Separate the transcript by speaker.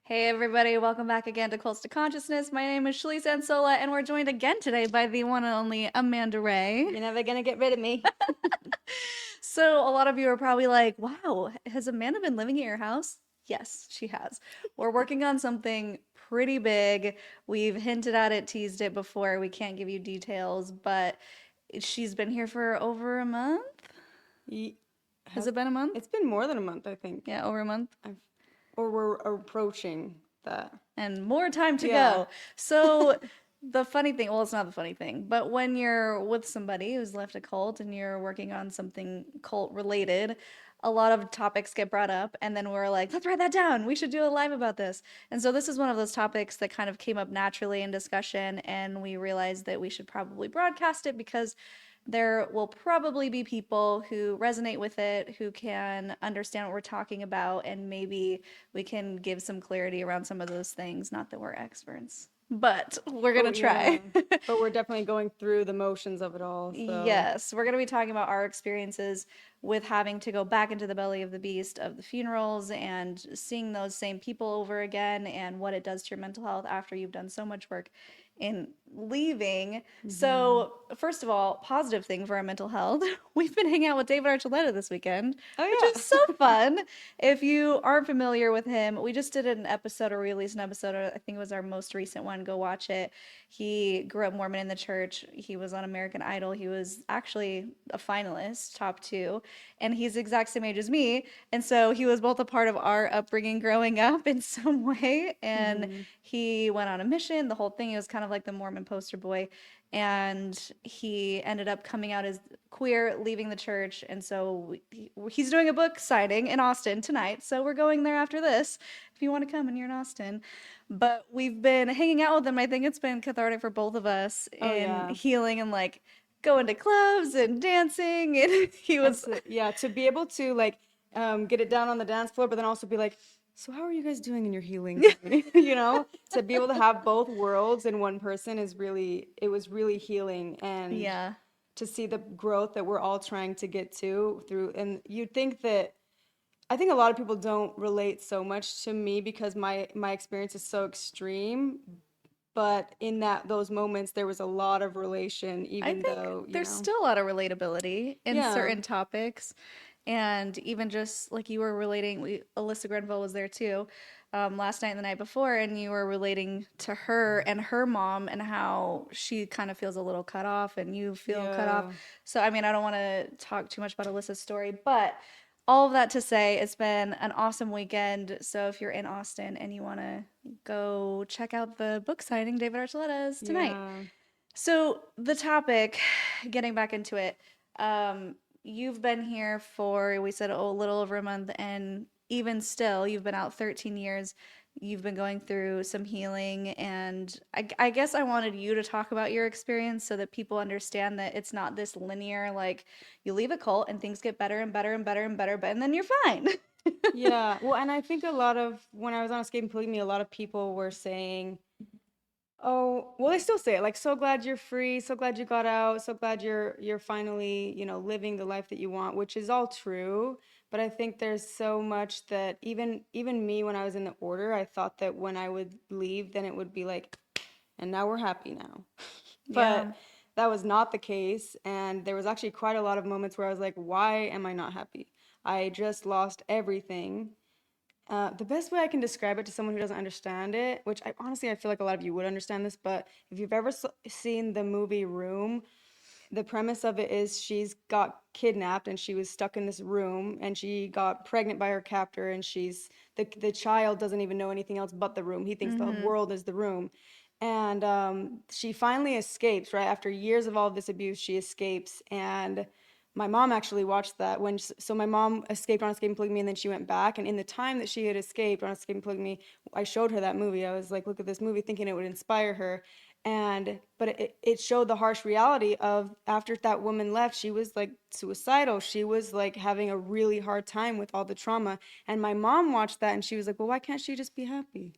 Speaker 1: Hey everybody, welcome back again to Close to Consciousness. My name is Shalise Ansola, and we're joined again today by the one and only Amanda Ray.
Speaker 2: You're never gonna get rid of me.
Speaker 1: So, a lot of you are probably like, wow, has Amanda been living at your house? Yes, she has. We're working on something pretty big. We've hinted at it, teased it before. We can't give you details, but she's been here for over a month.
Speaker 2: Ye-
Speaker 1: Has
Speaker 2: Has
Speaker 1: it been a month?
Speaker 2: it's been more than a month, I think.
Speaker 1: Yeah, over a month.
Speaker 2: I've, or we're approaching that.
Speaker 1: And more time to
Speaker 2: Yeah.
Speaker 1: go. So the funny thing, well, it's not the funny thing, but when you're with somebody who's left a cult and you're working on something cult related, a lot of topics get brought up, and then we're like, let's write that down. We should do a live about this. And so this is one of those topics that kind of came up naturally in discussion, and we realized that we should probably broadcast it because there will probably be people who resonate with it, who can understand what we're talking about, and maybe we can give some clarity around some of those things. Not that we're experts, but we're gonna
Speaker 2: But yeah.
Speaker 1: try.
Speaker 2: But we're definitely going through the motions of it all. So
Speaker 1: Yes, we're going to be talking about our experiences with having to go back into the belly of the beast of the funerals and seeing those same people over again and what it does to your mental health after you've done so much work in leaving.
Speaker 2: hmm
Speaker 1: So, first of all, positive thing for our mental health. We've been hanging out with David Archuleta this weekend, which
Speaker 2: Oh
Speaker 1: is so
Speaker 2: yeah.
Speaker 1: fun. If you aren't familiar with him, we just did an episode or released an episode. I think it was our most recent one. Go watch it. He grew up Mormon in the church. He was on American Idol. He was actually a finalist, top two, and he's the exact same age as me. And so he was both a part of our upbringing growing up in some way. And
Speaker 2: hmm
Speaker 1: he went on a mission, the whole thing. He was kind of like the Mormon poster boy. And he ended up coming out as queer, leaving the church. And so he's doing a book signing in Austin tonight. So we're going there after this if you want to come and you're in Austin. But we've been hanging out with him. I think it's been cathartic for both of us
Speaker 2: Oh
Speaker 1: in
Speaker 2: yeah.
Speaker 1: healing and like going to clubs and dancing. And he
Speaker 2: And
Speaker 1: was,
Speaker 2: yeah, to be able to like get it down on the dance floor, but then also be like, so how are you guys doing in your healing journey? To be able to have both worlds in one person it was really healing, and
Speaker 1: yeah,
Speaker 2: to see the growth that we're all trying to get to through. And you'd think that I think a lot of people don't relate so much to me because my experience is so extreme, but in those moments there was a lot of relation,
Speaker 1: I
Speaker 2: even
Speaker 1: think
Speaker 2: though,
Speaker 1: there's still a lot of relatability in
Speaker 2: yeah.
Speaker 1: certain topics. And even just like you were relating, Alyssa Grenville was there too, last night and the night before, and you were relating to her and her mom and how she kind of feels a little cut off and you feel cut off.
Speaker 2: Yeah.
Speaker 1: So, I mean, I don't want to talk too much about Alyssa's story, but all of that to say, it's been an awesome weekend. So, if you're in Austin and you want to go check out the book signing, David Archuleta's tonight.
Speaker 2: Yeah.
Speaker 1: So the topic, getting back into it, you've been here for, we said, a little over a month, and even still, you've been out 13 years. You've been going through some healing, and I guess I wanted you to talk about your experience so that people understand that it's not this linear, like you leave a cult and things get better and better and better and better, but and then you're fine.
Speaker 2: Yeah. Well, and I think a lot of when I was on Escape and Polygamy, a lot of people were saying, "Oh, well, they still say it, like, so glad you're free, so glad you got out, so glad you're finally, living the life that you want," which is all true. But I think there's so much that even me when I was in the order, I thought that when I would leave, then it would be like, and now we're happy now.
Speaker 1: Yeah.
Speaker 2: But that was not the case, and there was actually quite a lot of moments where I was like, why am I not happy? I just lost everything. The best way I can describe it to someone who doesn't understand it, which I honestly I feel like a lot of you would understand this, but if you've ever seen the movie Room, the premise of it is she's got kidnapped and she was stuck in this room and she got pregnant by her captor, and the child doesn't even know anything else but the room. He thinks the
Speaker 1: Mm-hmm.
Speaker 2: world is the room. And she finally escapes, right? After years of all of this abuse, she escapes. And my mom actually watched that so my mom escaped on Escape and Polygamy, and then she went back. And in the time that she had escaped on Escape and Polygamy, I showed her that movie. I was like, look at this movie, thinking it would inspire her. But it showed the harsh reality of after that woman left, she was like suicidal. She was like having a really hard time with all the trauma. And my mom watched that and she was like, well, why can't she just be happy?